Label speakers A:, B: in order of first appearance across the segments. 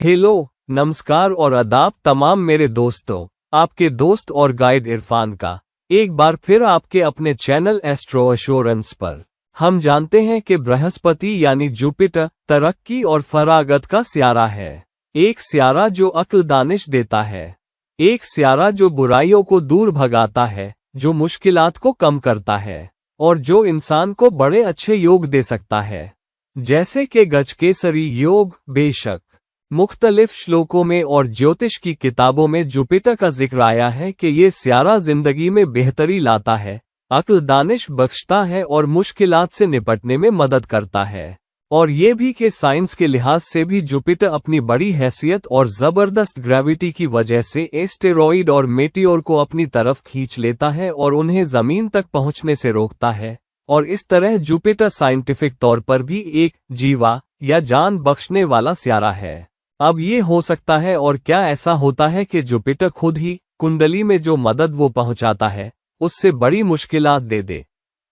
A: Hello, नमस्कार और आदाब तमाम मेरे दोस्तों। आपके दोस्त और गाइड इरफान का एक बार फिर आपके अपने चैनल एस्ट्रो एश्योरेंस पर। हम जानते हैं कि बृहस्पति यानी जुपिटर तरक्की और फरागत का स्यारा है। एक स्यारा जो अक्ल दानिश देता है, एक स्यारा जो बुराइयों को दूर भगाता है, जो मुश्किलात को कम करता है और जो इंसान को बड़े अच्छे योग दे सकता है, जैसे कि गजकेसरी योग। बेशक मुख्तलिफ श्लोकों में और ज्योतिष की किताबों में जुपिटर का जिक्र आया है कि ये स्यारा जिंदगी में बेहतरी लाता है, अक्ल दानिश बख्शता है और मुश्किलात से निपटने में मदद करता है। और ये भी कि साइंस के लिहाज से भी जुपिटर अपनी बड़ी हैसियत और ज़बरदस्त ग्रेविटी की वजह से एस्टेरॉइड और मेटियोर को अपनी तरफ खींच लेता है और उन्हें ज़मीन तक पहुंचने से रोकता है। और इस तरह जुपिटर साइंटिफिक तौर पर भी एक जीवा या जान बख्शने वाला स्यारा है। अब ये हो सकता है और क्या ऐसा होता है कि जुपिटर खुद ही कुंडली में जो मदद वो पहुंचाता है उससे बड़ी मुश्किलात दे दे।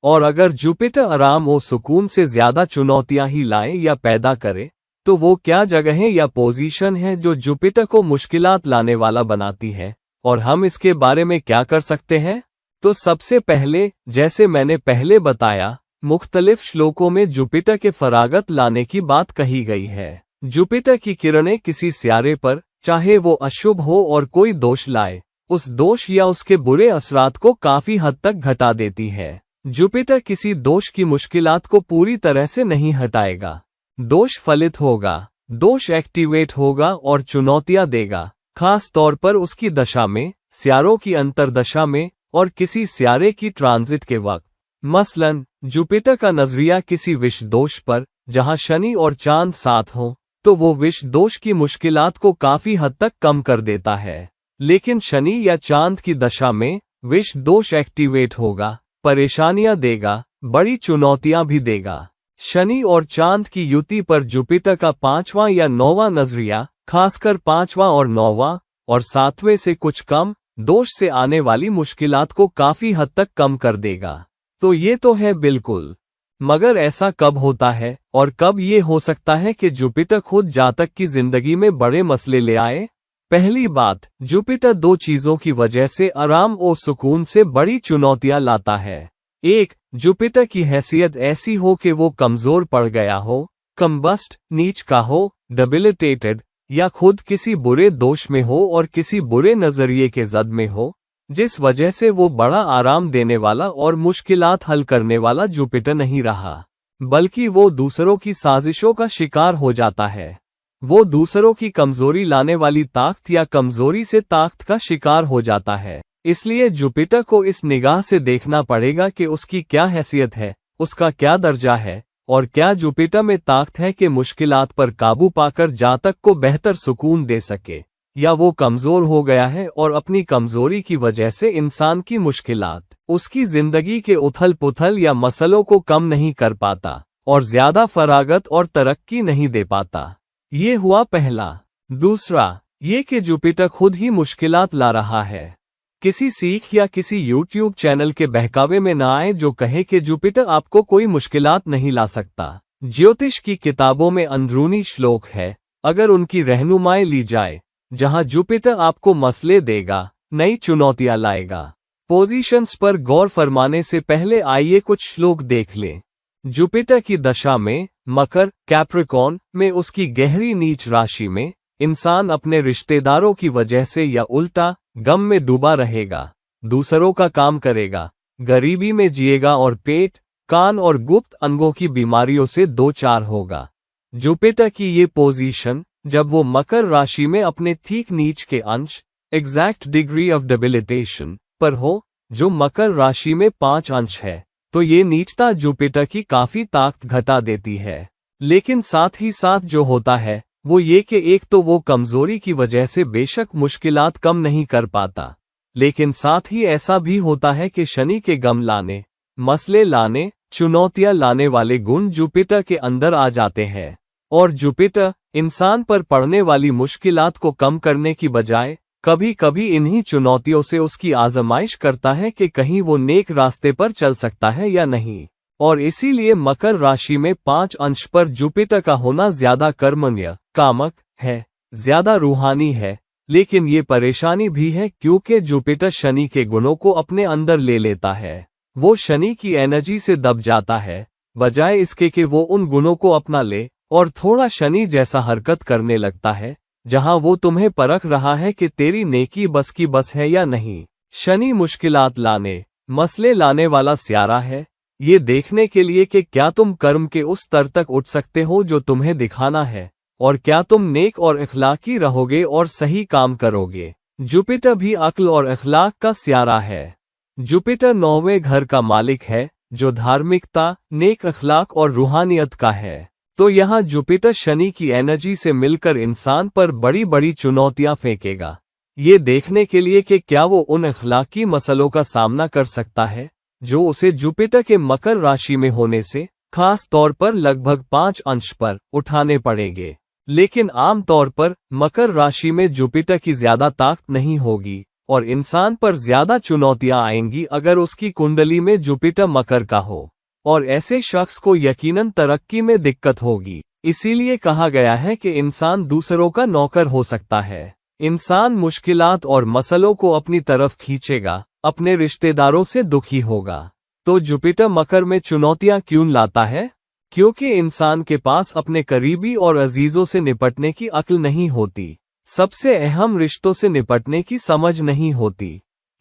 A: और अगर जुपिटर आराम और सुकून से ज्यादा चुनौतियां ही लाए या पैदा करे, तो वो क्या जगहें या पोजीशन है जो जुपिटर को मुश्किलात लाने वाला बनाती है, और हम इसके बारे में क्या कर सकते हैं? तो सबसे पहले, जैसे मैंने पहले बताया, मुख्तलिफ श्लोकों में जुपिटर के फरागत लाने की बात कही गई है। जुपिटर की किरणें किसी स्यारे पर, चाहे वो अशुभ हो और कोई दोष लाए, उस दोष या उसके बुरे असरात को काफी हद तक घटा देती है। जुपिटर किसी दोष की मुश्किलात को पूरी तरह से नहीं हटाएगा। दोष फलित होगा, दोष एक्टिवेट होगा और चुनौतियां देगा, खास तौर पर उसकी दशा में, स्यारों की अंतरदशा में और किसी स्यारे की ट्रांजिट के वक्त। मसलन जुपिटर का नजरिया किसी विष दोष पर, जहां शनि और चांद साथ हों, तो वो विष दोष की मुश्किलात को काफी हद तक कम कर देता है। लेकिन शनि या चांद की दशा में विष दोष एक्टिवेट होगा, परेशानियां देगा, बड़ी चुनौतियां भी देगा। शनि और चांद की युति पर जुपिटर का 5वां या 9वां नजरिया, खासकर 5वां और 9वां और 7वें से कुछ कम, दोष से आने वाली मुश्किलात को काफी हद तक कम कर देगा। तो ये तो है बिल्कुल, मगर ऐसा कब होता है और कब ये हो सकता है कि जुपिटर खुद जातक की जिंदगी में बड़े मसले ले आए? पहली बात, जुपिटर दो चीजों की वजह से आराम और सुकून से बड़ी चुनौतियां लाता है। एक, जुपिटर की हैसियत ऐसी हो कि वो कमजोर पड़ गया हो, कम्बस्ट, नीच का हो, डेबिलिटेटेड, या खुद किसी बुरे दोष में हो और किसी बुरे नजरिए के जद में हो, जिस वजह से वो बड़ा आराम देने वाला और मुश्किलात हल करने वाला जुपिटर नहीं रहा, बल्कि वो दूसरों की साजिशों का शिकार हो जाता है। वो दूसरों की कमजोरी लाने वाली ताकत या कमजोरी से ताकत का शिकार हो जाता है। इसलिए जुपिटर को इस निगाह से देखना पड़ेगा कि उसकी क्या हैसियत है, उसका क्या दर्जा है, और क्या जुपिटर में ताकत है कि मुश्किलात पर काबू पाकर जातक को बेहतर सुकून दे सके, या वो कमजोर हो गया है और अपनी कमजोरी की वजह से इंसान की मुश्किलात, उसकी जिंदगी के उथल पुथल या मसलों को कम नहीं कर पाता और ज्यादा फरागत और तरक्की नहीं दे पाता। ये हुआ पहला। दूसरा, ये कि जुपिटर खुद ही मुश्किलात ला रहा है। किसी सीख या किसी यूट्यूब चैनल के बहकावे में ना आए जो कहे कि जुपिटर आपको कोई मुश्किलात नहीं ला सकता। ज्योतिष की किताबों में अंदरूनी श्लोक है, अगर उनकी रहनुमाई ली जाए, जहां जुपिटर आपको मसले देगा, नई चुनौतियां लाएगा। पोजीशंस पर गौर फरमाने से पहले आइए कुछ श्लोक देख लें। जुपिटर की दशा में, मकर कैप्रिकॉर्न में उसकी गहरी नीच राशि में, इंसान अपने रिश्तेदारों की वजह से या उल्टा गम में डूबा रहेगा, दूसरों का काम करेगा, गरीबी में जिएगा और पेट, कान और गुप्त अंगों की बीमारियों से दो चार होगा। जुपिटर की ये पोजीशन जब वो मकर राशि में अपने ठीक नीच के अंश, एग्जैक्ट डिग्री ऑफ डेबिलिटेशन पर हो, जो मकर राशि में 5 अंश है, तो ये नीचता जुपिटर की काफी ताकत घटा देती है। लेकिन साथ ही साथ जो होता है वो ये कि एक तो वो कमजोरी की वजह से बेशक मुश्किलात कम नहीं कर पाता, लेकिन साथ ही ऐसा भी होता है कि शनि के गम लाने, मसले लाने, चुनौतियां लाने वाले गुण जुपिटर के अंदर आ जाते हैं। और जुपिटर इंसान पर पड़ने वाली मुश्किलात को कम करने की बजाय कभी कभी इन्हीं चुनौतियों से उसकी आजमाइश करता है कि कहीं वो नेक रास्ते पर चल सकता है या नहीं। और इसीलिए मकर राशि में 5 अंश पर जुपिटर का होना ज्यादा कर्मण्य, कामक है, ज्यादा रूहानी है, लेकिन ये परेशानी भी है क्योंकि जुपिटर शनि के गुणों को अपने अंदर ले लेता है। वो शनि की एनर्जी से दब जाता है, बजाय इसके कि वो उन गुणों को अपना ले और थोड़ा शनि जैसा हरकत करने लगता है, जहां वो तुम्हें परख रहा है कि तेरी नेकी बस की बस है या नहीं। शनि मुश्किलात लाने, मसले लाने वाला स्यारा है, ये देखने के लिए कि क्या तुम कर्म के उस स्तर तक उठ सकते हो जो तुम्हें दिखाना है, और क्या तुम नेक और इखलाकी रहोगे और सही काम करोगे। जुपिटर भी अक्ल और इखलाक का स्यारा है। जुपिटर 9वें घर का मालिक है, जो धार्मिकता, नेक अखलाक और रूहानियत का है। तो यहाँ जुपिटर शनि की एनर्जी से मिलकर इंसान पर बड़ी बड़ी चुनौतियां फेंकेगा, ये देखने के लिए कि क्या वो उन अखलाकी मसलों का सामना कर सकता है जो उसे जुपिटर के मकर राशि में होने से खास तौर पर लगभग 5 अंश पर उठाने पड़ेंगे। लेकिन आम तौर पर मकर राशि में जुपिटर की ज्यादा ताकत नहीं होगी और इंसान पर ज्यादा चुनौतियां आएंगी अगर उसकी कुंडली में जुपिटर मकर का हो, और ऐसे शख्स को यकीनन तरक्की में दिक्कत होगी। इसीलिए कहा गया है कि इंसान दूसरों का नौकर हो सकता है। इंसान मुश्किलात और मसलों को अपनी तरफ खींचेगा, अपने रिश्तेदारों से दुखी होगा। तो जुपिटर मकर में चुनौतियां क्यों लाता है? क्योंकि इंसान के पास अपने करीबी और अजीजों से निपटने की अक्ल नहीं होती, सबसे अहम रिश्तों से निपटने की समझ नहीं होती।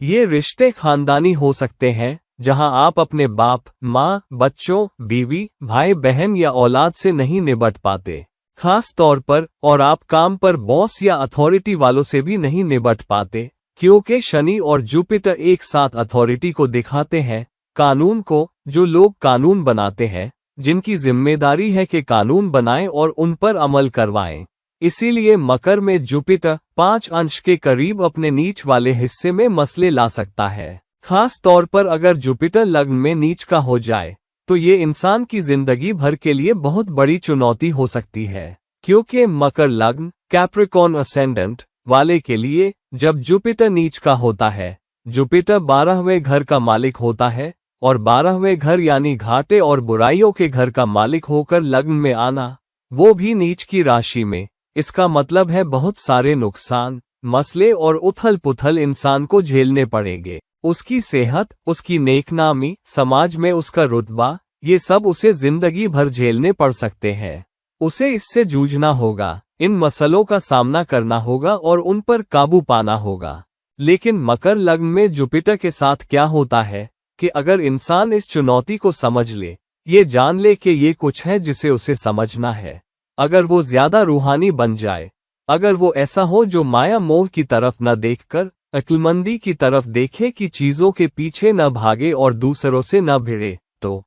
A: ये रिश्ते खानदानी हो सकते हैं, जहां आप अपने बाप, माँ, बच्चों, बीवी, भाई बहन या औलाद से नहीं निपट पाते, खास तौर पर, और आप काम पर बॉस या अथॉरिटी वालों से भी नहीं निपट पाते, क्योंकि शनि और जुपिटर एक साथ अथॉरिटी को दिखाते हैं, कानून को, जो लोग कानून बनाते हैं, जिनकी जिम्मेदारी है कि कानून बनाएं और उन पर अमल करवाएं। इसीलिए मकर में जुपिटर 5 अंश के करीब अपने नीच वाले हिस्से में मसले ला सकता है। खास तौर पर अगर जुपिटर लग्न में नीच का हो जाए तो ये इंसान की जिंदगी भर के लिए बहुत बड़ी चुनौती हो सकती है, क्योंकि मकर लग्न, कैप्रिकॉर्न असेंडेंट वाले के लिए जब जुपिटर नीच का होता है, जुपिटर 12वें घर का मालिक होता है, और 12वें घर यानी घाटे और बुराइयों के घर का मालिक होकर लग्न में आना, वो भी नीच की राशि में, इसका मतलब है बहुत सारे नुकसान, मसले और उथल पुथल इंसान को झेलने पड़ेंगे। उसकी सेहत, उसकी नेकनामी, समाज में उसका रुतबा, ये सब उसे जिंदगी भर झेलने पड़ सकते हैं। उसे इससे जूझना होगा, इन मसलों का सामना करना होगा और उन पर काबू पाना होगा। लेकिन मकर लग्न में जुपिटर के साथ क्या होता है कि अगर इंसान इस चुनौती को समझ ले, ये जान ले कि ये कुछ है जिसे उसे समझना है, अगर वो ज्यादा रूहानी बन जाए, अगर वो ऐसा हो जो माया मोह की तरफ न देखकर अक्लमंदी की तरफ देखे कि चीजों के पीछे न भागे और दूसरों से न भिड़े, तो।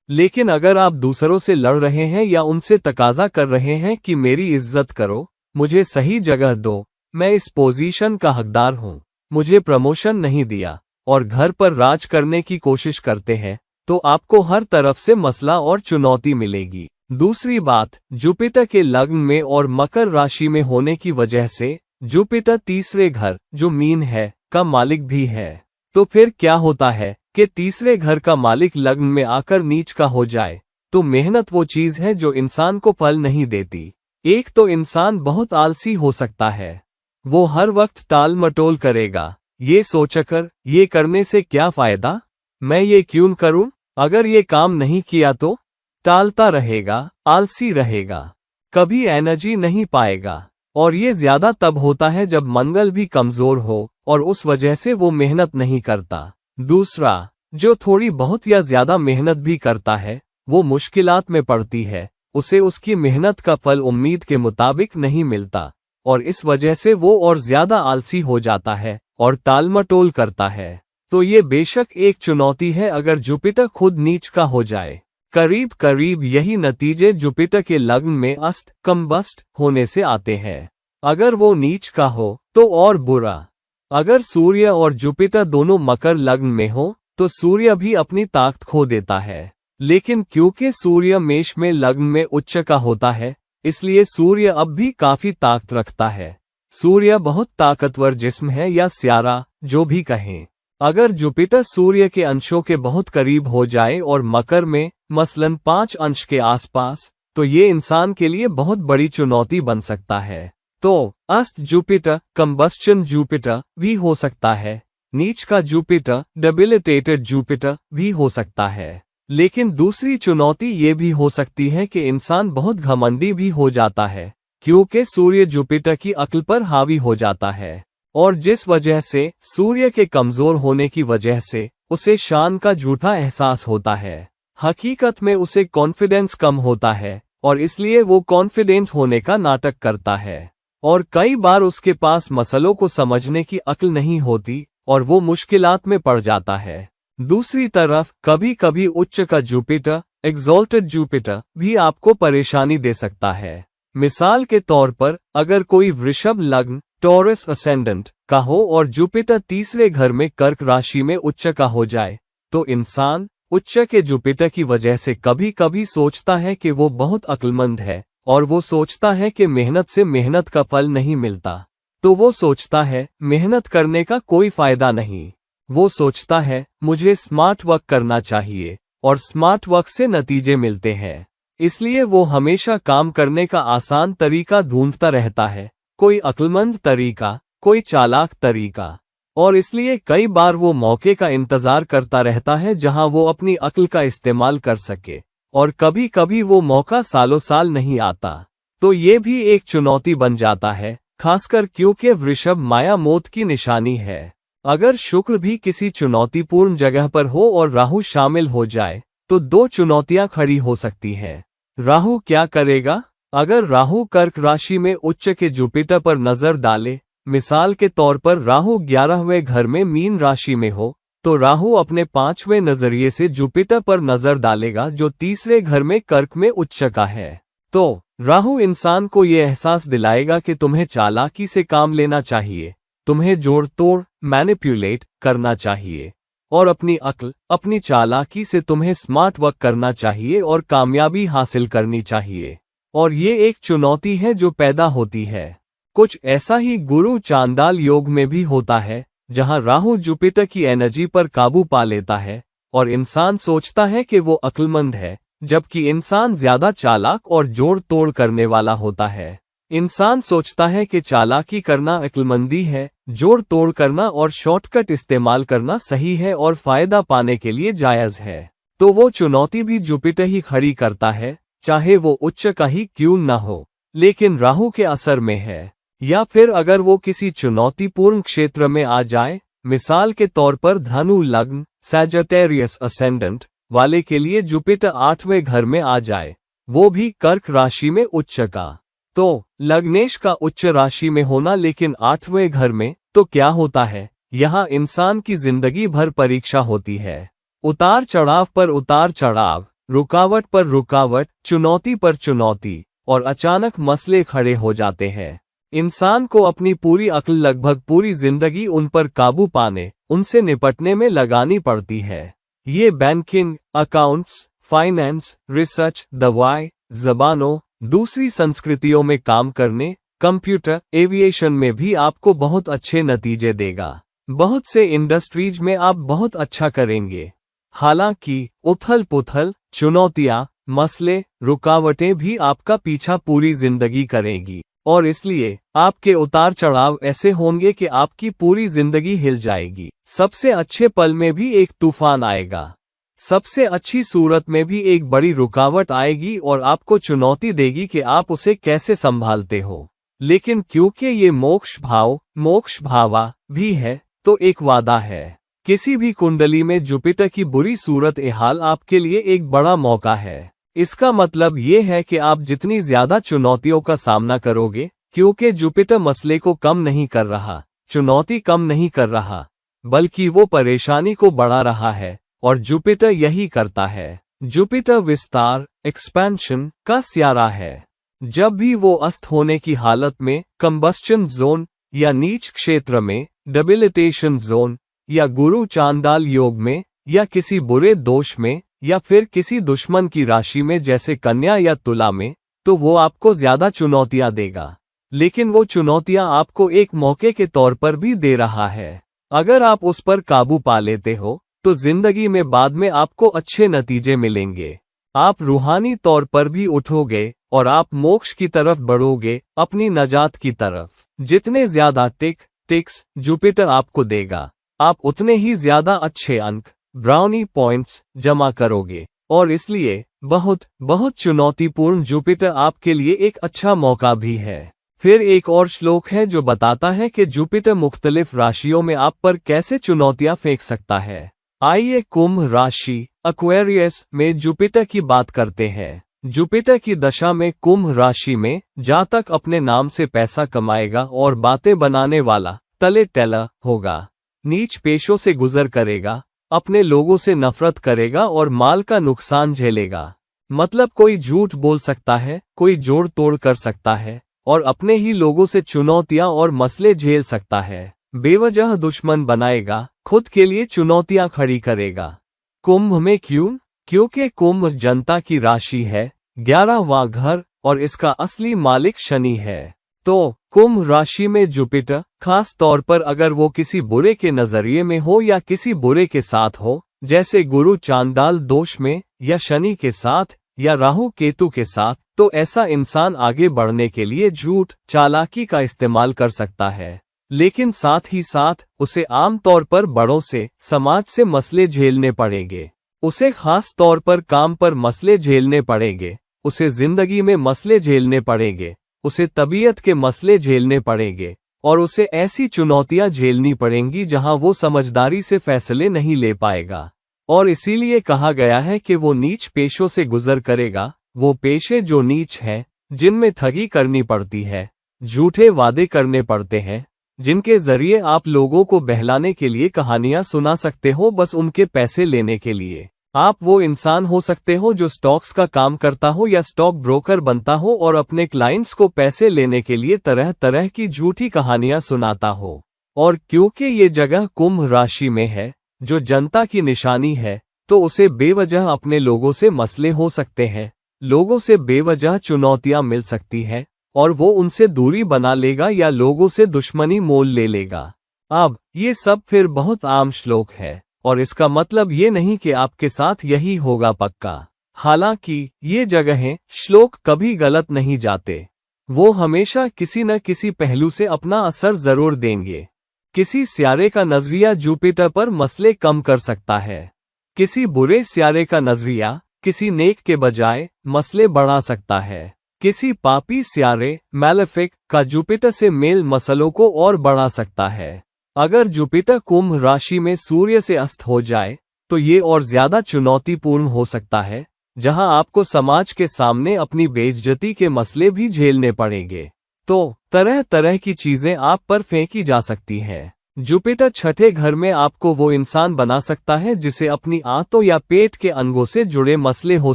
A: लेकिन अगर आप दूसरों से लड़ रहे हैं या उनसे तकाजा कर रहे हैं कि मेरी इज्जत करो, मुझे सही जगह दो, मैं इस पोजीशन का हकदार हूं, मुझे प्रमोशन नहीं दिया, और घर पर राज करने की कोशिश करते हैं, तो आपको हर तरफ से मसला और चुनौती मिलेगी। दूसरी बात, जुपिटर के लग्न में और मकर राशि में होने की वजह से जुपिटर तीसरे घर, जो मीन है, का मालिक भी है। तो फिर क्या होता है कि तीसरे घर का मालिक लग्न में आकर नीच का हो जाए, तो मेहनत वो चीज है जो इंसान को फल नहीं देती। एक तो इंसान बहुत आलसी हो सकता है, वो हर वक्त टाल मटोल करेगा, ये सोचकर ये करने से क्या फायदा, मैं ये क्यों करूं, अगर ये काम नहीं किया तो, टालता रहेगा, आलसी रहेगा, कभी एनर्जी नहीं पाएगा। और ये ज्यादा तब होता है जब मंगल भी कमजोर हो और उस वजह से वो मेहनत नहीं करता। दूसरा, जो थोड़ी बहुत या ज्यादा मेहनत भी करता है, वो मुश्किलात में पड़ती है, उसे उसकी मेहनत का फल उम्मीद के मुताबिक नहीं मिलता, और इस वजह से वो और ज्यादा आलसी हो जाता है और टालमटोल करता है। तो ये बेशक एक चुनौती है अगर जुपिटर खुद नीच का हो जाए। करीब करीब यही नतीजे जुपिटर के लग्न में अस्त कम्बस्ट होने से आते हैं। अगर वो नीच का हो तो और बुरा। अगर सूर्य और जुपिटर दोनों मकर लग्न में हो तो सूर्य भी अपनी ताकत खो देता है, लेकिन क्योंकि सूर्य मेष में लग्न में उच्च का होता है, इसलिए सूर्य अब भी काफी ताकत रखता है। सूर्य बहुत ताकतवर जिस्म है या स्यारा, जो भी कहें। अगर जुपिटर सूर्य के अंशों के बहुत करीब हो जाए और मकर में मसलन 5 अंश के आसपास, तो ये इंसान के लिए बहुत बड़ी चुनौती बन सकता है। तो अस्त जुपिटर कंबस्चन जुपिटर भी हो सकता है, नीच का जुपिटर डेबिलिटेटेड जुपिटर भी हो सकता है। लेकिन दूसरी चुनौती ये भी हो सकती है कि इंसान बहुत घमंडी भी हो जाता है, क्योंकि सूर्य जुपिटर की अक्ल पर हावी हो जाता है, और जिस वजह से सूर्य के कमजोर होने की वजह से उसे शान का झूठा एहसास होता है। हकीकत में उसे कॉन्फिडेंस कम होता है और इसलिए वो कॉन्फिडेंट होने का नाटक करता है, और कई बार उसके पास मसलों को समझने की अक्ल नहीं होती और वो मुश्किलात में पड़ जाता है। दूसरी तरफ कभी कभी उच्च का जुपिटर एग्जॉल्टेड जुपिटर भी आपको परेशानी दे सकता है। मिसाल के तौर पर अगर कोई वृषभ लग्न टॉरस असेंडेंट का हो और जुपिटर तीसरे घर में कर्क राशि में उच्च का हो जाए, तो इंसान उच्च के जुपिटर की वजह से कभी कभी सोचता है कि वो बहुत अक्लमंद है और वो सोचता है कि मेहनत से मेहनत का फल नहीं मिलता, तो वो सोचता है मेहनत करने का कोई फायदा नहीं। वो सोचता है मुझे स्मार्ट वर्क करना चाहिए और स्मार्ट वर्क से नतीजे मिलते हैं, इसलिए वो हमेशा काम करने का आसान तरीका ढूंढता रहता है, कोई अक्लमंद तरीका, कोई चालाक तरीका, और इसलिए कई बार वो मौके का इंतजार करता रहता है जहां वो अपनी अक्ल का इस्तेमाल कर सके, और कभी कभी वो मौका सालों साल नहीं आता। तो ये भी एक चुनौती बन जाता है, खासकर क्योंकि वृषभ माया मौत की निशानी है। अगर शुक्र भी किसी चुनौतीपूर्ण जगह पर हो और राहु शामिल हो जाए तो दो चुनौतियां खड़ी हो सकती हैं। राहु क्या करेगा? अगर राहु कर्क राशि में उच्च के जुपिटर पर नजर डाले, मिसाल के तौर पर राहु 11वें घर में मीन राशि में हो, तो राहु अपने 5वें नजरिए से जुपिटर पर नजर डालेगा जो तीसरे घर में कर्क में उच्च का है। तो राहु इंसान को ये एहसास दिलाएगा कि तुम्हें चालाकी से काम लेना चाहिए, तुम्हें जोड़ तोड़ मैनिपुलेट करना चाहिए, और अपनी अक्ल अपनी चालाकी से तुम्हें स्मार्ट वर्क करना चाहिए और कामयाबी हासिल करनी चाहिए। और ये एक चुनौती है जो पैदा होती है। कुछ ऐसा ही गुरु चांडाल योग में भी होता है, जहां राहु जुपिटर की एनर्जी पर काबू पा लेता है और इंसान सोचता है कि वो अक्लमंद है, जबकि इंसान ज्यादा चालाक और जोड़ तोड़ करने वाला होता है। इंसान सोचता है कि चालाकी करना अक्लमंदी है, जोड़ तोड़ करना और शॉर्टकट इस्तेमाल करना सही है और फायदा पाने के लिए जायज है। तो वो चुनौती भी जुपिटर ही खड़ी करता है, चाहे वो उच्च का ही क्यों न हो, लेकिन राहु के असर में है। या फिर अगर वो किसी चुनौतीपूर्ण क्षेत्र में आ जाए, मिसाल के तौर पर धनु लग्न सैजिटेरियस असेंडेंट वाले के लिए जुपिटर 8वें घर में आ जाए, वो भी कर्क राशि में उच्च का, तो लग्नेश का उच्च राशि में होना लेकिन 8वें घर में, तो क्या होता है? यहाँ इंसान की जिंदगी भर परीक्षा होती है, उतार चढ़ाव पर उतार चढ़ाव, रुकावट पर रुकावट, चुनौती पर चुनौती, और अचानक मसले खड़े हो जाते हैं। इंसान को अपनी पूरी अक्ल लगभग पूरी जिंदगी उन पर काबू पाने, उनसे निपटने में लगानी पड़ती है। ये बैंकिंग, अकाउंट्स, फाइनेंस, रिसर्च, दवाई, जबानों, दूसरी संस्कृतियों में काम करने, कंप्यूटर, एविएशन में भी आपको बहुत अच्छे नतीजे देगा। बहुत से इंडस्ट्रीज में आप बहुत अच्छा करेंगे। हालांकि उथल पुथल, चुनौतियां, मसले, रुकावटें भी आपका पीछा पूरी जिंदगी करेंगी, और इसलिए आपके उतार चढ़ाव ऐसे होंगे कि आपकी पूरी जिंदगी हिल जाएगी। सबसे अच्छे पल में भी एक तूफान आएगा, सबसे अच्छी सूरत में भी एक बड़ी रुकावट आएगी और आपको चुनौती देगी कि आप उसे कैसे संभालते हो। लेकिन क्योंकि ये मोक्ष भावा भी है, तो एक वादा है। किसी भी कुंडली में जुपिटर की बुरी सूरत हाल आपके लिए एक बड़ा मौका है। इसका मतलब ये है कि आप जितनी ज्यादा चुनौतियों का सामना करोगे, क्योंकि जुपिटर मसले को कम नहीं कर रहा, चुनौती कम नहीं कर रहा, बल्कि वो परेशानी को बढ़ा रहा है, और जुपिटर यही करता है। जुपिटर विस्तार, एक्सपेंशन का स्यारा है। जब भी वो अस्त होने की हालत में, कंबस्चन जोन या नीच क्षेत्र में, डेबिलिटेशन जोन या गुरु चांडाल योग में, या किसी बुरे दोष में, या फिर किसी दुश्मन की राशि में जैसे कन्या या तुला में, तो वो आपको ज्यादा चुनौतियां देगा। लेकिन वो चुनौतियां आपको एक मौके के तौर पर भी दे रहा है। अगर आप उस पर काबू पा लेते हो, तो जिंदगी में बाद में आपको अच्छे नतीजे मिलेंगे। आप रूहानी तौर पर भी उठोगे और आप मोक्ष की तरफ बढ़ोगे, अपनी नजात की तरफ। जितने ज्यादा टिक्स जुपिटर आपको देगा, आप उतने ही ज्यादा अच्छे अंक, ब्राउनी पॉइंट्स जमा करोगे। और इसलिए बहुत बहुत चुनौतीपूर्ण जुपिटर आपके लिए एक अच्छा मौका भी है। फिर एक और श्लोक है जो बताता है कि जुपिटर मुख्तलिफ राशियों में आप पर कैसे चुनौतियां फेंक सकता है। आइए कुंभ राशि एक्वेरियस में जुपिटर की बात करते हैं। जुपिटर की दशा में कुंभ राशि में जातक अपने नाम से पैसा कमाएगा और बातें बनाने वाला तले टेलर होगा। नीच पेशों से गुजर करेगा, अपने लोगों से नफरत करेगा और माल का नुकसान झेलेगा। मतलब कोई झूठ बोल सकता है, कोई जोड़ तोड़ कर सकता है और अपने ही लोगों से चुनौतियां और मसले झेल सकता है। बेवजह दुश्मन बनाएगा, खुद के लिए चुनौतियां खड़ी करेगा। कुंभ में क्यों? क्योंकि कुंभ जनता की राशि है, 11वां घर, और इसका असली मालिक शनि है। तो कुंभ राशि में जुपिटर, खास तौर पर अगर वो किसी बुरे के नजरिए में हो या किसी बुरे के साथ हो, जैसे गुरु चांडाल दोष में, या शनि के साथ, या राहु केतु के साथ, तो ऐसा इंसान आगे बढ़ने के लिए झूठ चालाकी का इस्तेमाल कर सकता है। लेकिन साथ ही साथ उसे आमतौर पर बड़ों से, समाज से मसले झेलने पड़ेंगे। उसे खास तौर पर काम पर मसले झेलने पड़ेंगे, उसे जिंदगी में मसले झेलने पड़ेंगे, उसे तबीयत के मसले झेलने पड़ेंगे और उसे ऐसी चुनौतियां झेलनी पड़ेंगी जहां वो समझदारी से फैसले नहीं ले पाएगा। और इसीलिए कहा गया है कि वो नीच पेशों से गुजर करेगा, वो पेशे जो नीच हैं, जिनमें ठगी करनी पड़ती है, झूठे वादे करने पड़ते हैं, जिनके जरिए आप लोगों को बहलाने के लिए कहानियां सुना सकते हो बस उनके पैसे लेने के लिए। आप वो इंसान हो सकते हो जो स्टॉक्स का काम करता हो या स्टॉक ब्रोकर बनता हो और अपने क्लाइंट्स को पैसे लेने के लिए तरह तरह की झूठी कहानियां सुनाता हो। और क्योंकि ये जगह कुंभ राशि में है, जो जनता की निशानी है, तो उसे बेवजह अपने लोगों से मसले हो सकते हैं, लोगों से बेवजह चुनौतियां मिल सकती हैं और वो उनसे दूरी बना लेगा या लोगों से दुश्मनी मोल ले लेगा। अब ये सब फिर बहुत आम श्लोक है और इसका मतलब ये नहीं कि आपके साथ यही होगा पक्का। हालांकि ये जगहें, श्लोक कभी गलत नहीं जाते। वो हमेशा किसी न किसी पहलू से अपना असर जरूर देंगे। किसी सियारे का नजरिया जुपिटर पर मसले कम कर सकता है। किसी बुरे सियारे का नजरिया किसी नेक के बजाय मसले बढ़ा सकता है। किसी पापी सियारे मैलेफिक का जुपिटर से मेल मसलों को और बढ़ा सकता है। अगर जुपिटर कुंभ राशि में सूर्य से अस्त हो जाए तो ये और ज्यादा चुनौतीपूर्ण हो सकता है, जहां आपको समाज के सामने अपनी बेइज्जती के मसले भी झेलने पड़ेंगे। तो तरह तरह की चीजें आप पर फेंकी जा सकती हैं। जुपिटर छठे घर में आपको वो इंसान बना सकता है जिसे अपनी आंतों या पेट के अंगों से जुड़े मसले हो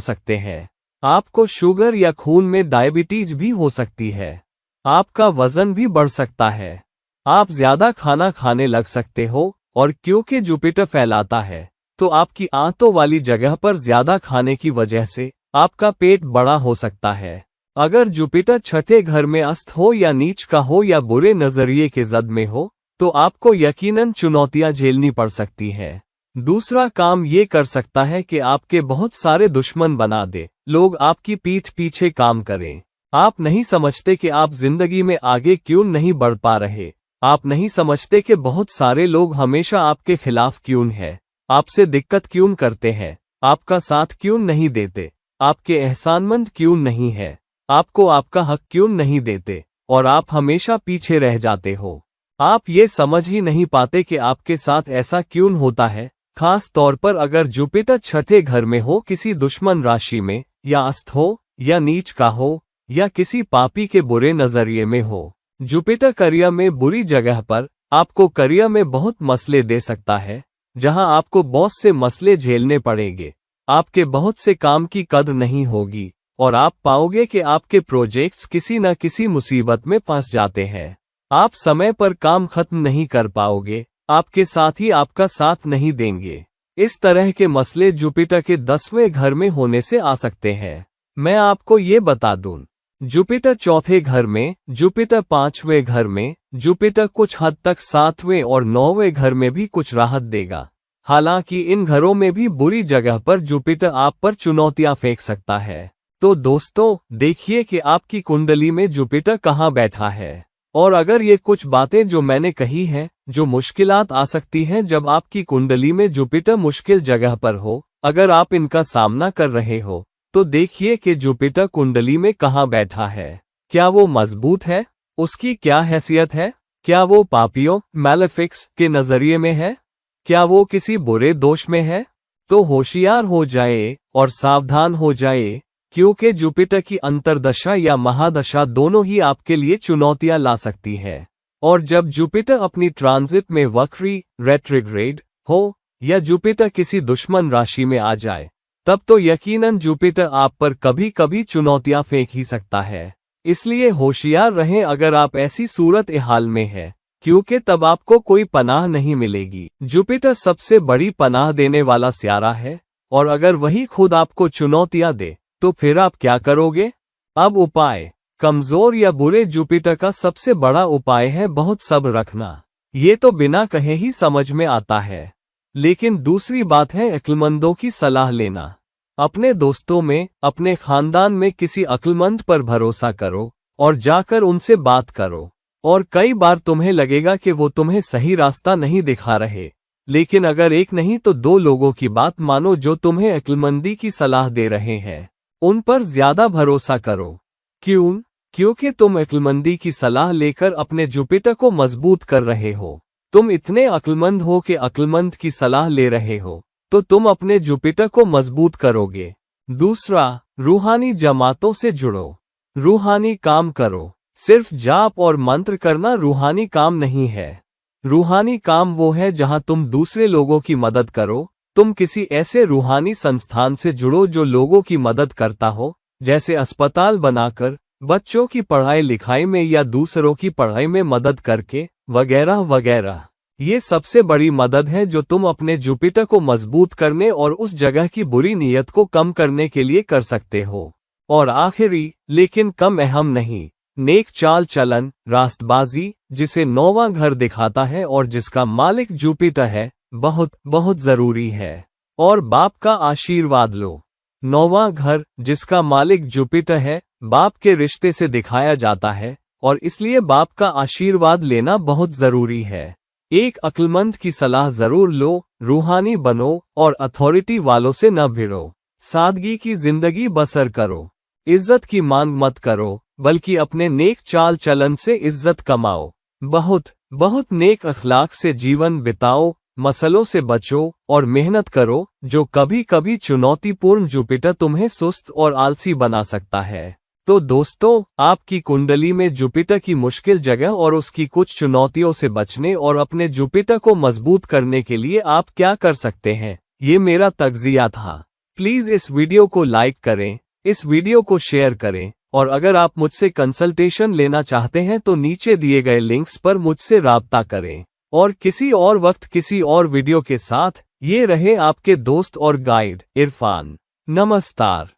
A: सकते हैं। आपको शुगर या खून में डायबिटीज भी हो सकती है। आपका वजन भी बढ़ सकता है। आप ज्यादा खाना खाने लग सकते हो और क्योंकि जुपिटर फैलाता है, तो आपकी आंतों वाली जगह पर ज्यादा खाने की वजह से आपका पेट बड़ा हो सकता है। अगर जुपिटर छठे घर में अस्त हो या नीच का हो या बुरे नजरिए के जद में हो, तो आपको यकीनन चुनौतियां झेलनी पड़ सकती हैं। दूसरा काम ये कर सकता है कि आपके बहुत सारे दुश्मन बना दे, लोग आपकी पीठ पीछे काम करें। आप नहीं समझते कि आप जिंदगी में आगे क्यों नहीं बढ़ पा रहे। आप नहीं समझते कि बहुत सारे लोग हमेशा आपके खिलाफ क्यों हैं, आपसे दिक्कत क्यों करते हैं, आपका साथ क्यों नहीं देते, आपके एहसानमंद क्यों नहीं है, आपको आपका हक क्यों नहीं देते और आप हमेशा पीछे रह जाते हो। आप ये समझ ही नहीं पाते कि आपके साथ ऐसा क्यों होता है, खास तौर पर अगर जुपिटर छठे घर में हो, किसी दुश्मन राशि में, या अस्त हो, या नीच का हो, या किसी पापी के बुरे नजरिए में हो। जुपिटर करियर में बुरी जगह पर आपको करियर में बहुत मसले दे सकता है, जहां आपको बॉस से मसले झेलने पड़ेंगे, आपके बहुत से काम की कद्र नहीं होगी और आप पाओगे कि आपके प्रोजेक्ट्स किसी न किसी मुसीबत में फंस जाते हैं। आप समय पर काम खत्म नहीं कर पाओगे, आपके साथी आपका साथ नहीं देंगे। इस तरह के मसले जुपिटर के 10वें घर में होने से आ सकते हैं। मैं आपको ये बता दूं, जुपिटर चौथे घर में, जुपिटर 5वें घर में, जुपिटर कुछ हद तक 7वें और 9वें घर में भी कुछ राहत देगा। हालांकि इन घरों में भी बुरी जगह पर जुपिटर आप पर चुनौतियां फेंक सकता है। तो दोस्तों, देखिए कि आपकी कुंडली में जुपिटर कहाँ बैठा है। और अगर ये कुछ बातें जो मैंने कही हैं, जो मुश्किलात आ सकती हैं जब आपकी कुंडली में जुपिटर मुश्किल जगह पर हो, अगर आप इनका सामना कर रहे हो, तो देखिए कि जुपिटर कुंडली में कहाँ बैठा है। क्या वो मजबूत है? उसकी क्या हैसियत है? क्या वो पापियों मैलेफिक्स के नजरिए में है? क्या वो किसी बुरे दोष में है? तो होशियार हो जाए और सावधान हो जाए, क्योंकि जुपिटर की अंतर्दशा या महादशा दोनों ही आपके लिए चुनौतियां ला सकती है। और जब जुपिटर अपनी ट्रांजिट में वक्री रेट्रोग्रेड हो या जुपिटर किसी दुश्मन राशि में आ जाए, तब तो यकीनन जुपिटर आप पर कभी कभी चुनौतियां फेंक ही सकता है। इसलिए होशियार रहें अगर आप ऐसी सूरत हाल में हैं, क्योंकि तब आपको कोई पनाह नहीं मिलेगी। जुपिटर सबसे बड़ी पनाह देने वाला सितारा है, और अगर वही खुद आपको चुनौतियां दे तो फिर आप क्या करोगे? अब उपाय। कमजोर या बुरे जुपिटर का सबसे बड़ा उपाय है बहुत सब्र रखना। ये तो बिना कहे ही समझ में आता है। लेकिन दूसरी बात है अक्लमंदों की सलाह लेना। अपने दोस्तों में, अपने खानदान में किसी अक्लमंद पर भरोसा करो और जाकर उनसे बात करो। और कई बार तुम्हें लगेगा कि वो तुम्हें सही रास्ता नहीं दिखा रहे, लेकिन अगर एक नहीं तो दो लोगों की बात मानो जो तुम्हें अक्लमंदी की सलाह दे रहे हैं। उन पर ज्यादा भरोसा करो। क्यों? क्योंकि तुम अक्लमंदी की सलाह लेकर अपने जुपिटर को मजबूत कर रहे हो। तुम इतने अक्लमंद हो कि अक्लमंद की सलाह ले रहे हो, तो तुम अपने जुपिटर को मजबूत करोगे। दूसरा, रूहानी जमातों से जुड़ो। रूहानी काम करो। सिर्फ जाप और मंत्र करना रूहानी काम नहीं है। रूहानी काम वो है जहां तुम दूसरे लोगों की मदद करो। तुम किसी ऐसे रूहानी संस्थान से जुड़ो जो लोगों की मदद करता हो, जैसे अस्पताल बनाकर, बच्चों की पढ़ाई लिखाई में या दूसरों की पढ़ाई में मदद करके, वगैरह वगैरह। ये सबसे बड़ी मदद है जो तुम अपने जुपिटर को मजबूत करने और उस जगह की बुरी नीयत को कम करने के लिए कर सकते हो। और आखिरी, लेकिन कम अहम नहीं, नेक चाल चलन, रास्तबाजी, जिसे 9वां घर दिखाता है और जिसका मालिक जुपिटर है, बहुत बहुत जरूरी है। और बाप का आशीर्वाद लो। 9वां घर, जिसका मालिक जुपिटर है, बाप के रिश्ते से दिखाया जाता है, और इसलिए बाप का आशीर्वाद लेना बहुत जरूरी है। एक अक्लमंद की सलाह जरूर लो, रूहानी बनो और अथॉरिटी वालों से न भिड़ो। सादगी की जिंदगी बसर करो। इज्जत की मांग मत करो, बल्कि अपने नेक चाल चलन से इज्जत कमाओ। बहुत बहुत नेक अखलाक से जीवन बिताओ, मसलों से बचो और मेहनत करो, जो कभी कभी चुनौतीपूर्ण जुपिटर तुम्हें सुस्त और आलसी बना सकता है। तो दोस्तों, आपकी कुंडली में जुपिटर की मुश्किल जगह और उसकी कुछ चुनौतियों से बचने और अपने जुपिटर को मजबूत करने के लिए आप क्या कर सकते हैं, ये मेरा तज्जिया था। प्लीज इस वीडियो को लाइक करें, इस वीडियो को शेयर करें, और अगर आप मुझसे कंसल्टेशन लेना चाहते हैं तो नीचे दिए गए लिंक्स पर मुझसे राब्ता करें। और किसी और वक्त किसी और वीडियो के साथ, ये रहे आपके दोस्त और गाइड इरफान। नमस्कार।